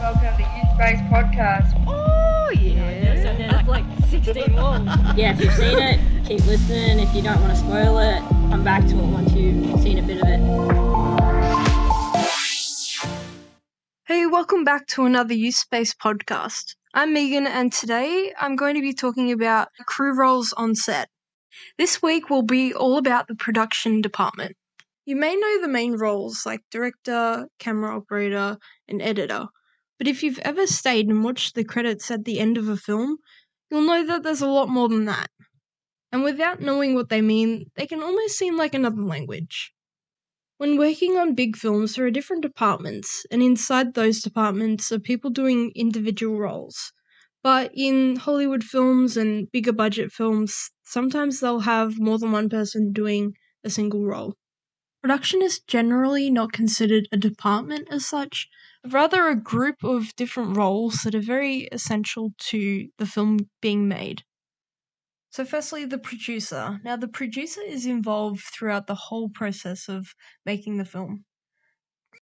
welcome to Youth-Based Podcast. Oh, yeah. So there's like 16 walls. Yeah, if you've seen it, keep listening. If you don't want to spoil it, come back to it once you've seen a bit of it. Hey, welcome back to another Youth Space podcast. I'm Megan, and today I'm going to be talking about crew roles on set. This week will be all about the production department. You may know the main roles like director, camera operator, and editor, but if you've ever stayed and watched the credits at the end of a film, you'll know that there's a lot more than that. And without knowing what they mean, they can almost seem like another language. When working on big films, there are different departments, and inside those departments are people doing individual roles. But in Hollywood films and bigger budget films, sometimes they'll have more than one person doing a single role. Production is generally not considered a department as such, but rather a group of different roles that are very essential to the film being made. So firstly, the producer. Now, the producer is involved throughout the whole process of making the film.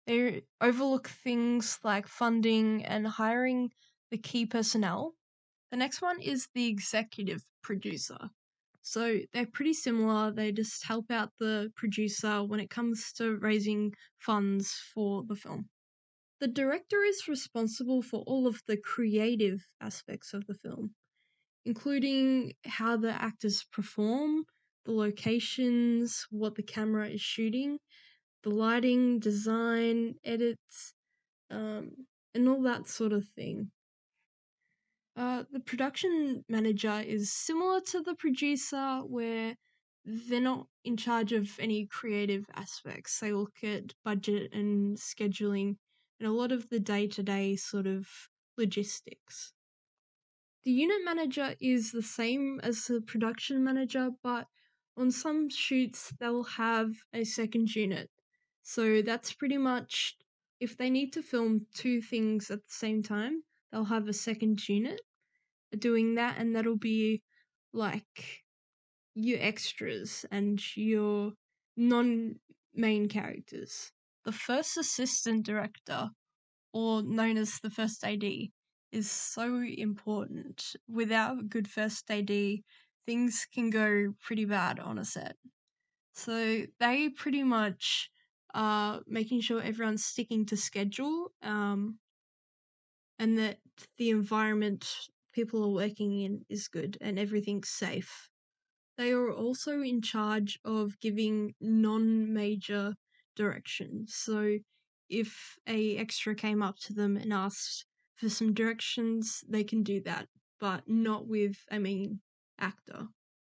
They overlook things like funding and hiring the key personnel. The next one is the executive producer. So they're pretty similar. They just help out the producer when it comes to raising funds for the film. The director is responsible for all of the creative aspects of the film, including how the actors perform, the locations, what the camera is shooting, the lighting, design, edits, and all that sort of thing. The production manager is similar to the producer, where they're not in charge of any creative aspects. They look at budget and scheduling and a lot of the day-to-day sort of logistics. The unit manager is the same as the production manager, but on some shoots they'll have a second unit. So that's pretty much, if they need to film two things at the same time, they'll have a second unit doing that, and that'll be like your extras and your non-main characters. The first assistant director, or known as the first AD, is so important. Without a good first AD, things can go pretty bad on a set. So they pretty much are making sure everyone's sticking to schedule, and that the environment people are working in is good and everything's safe. They are also in charge of giving non-major direction. So if a extra came up to them and asked for some directions, they can do that, but not with a main actor.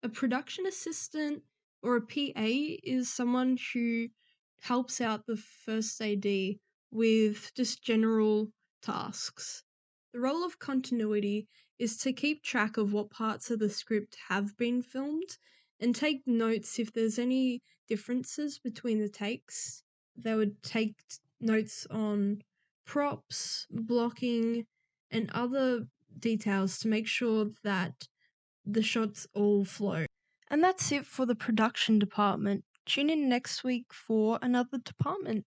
A production assistant or a PA is someone who helps out the first AD with just general tasks. The role of continuity is to keep track of what parts of the script have been filmed and take notes if there's any differences between the takes. They would take notes on props, blocking, and other details to make sure that the shots all flow. And that's it for the production department. Tune in next week for another department.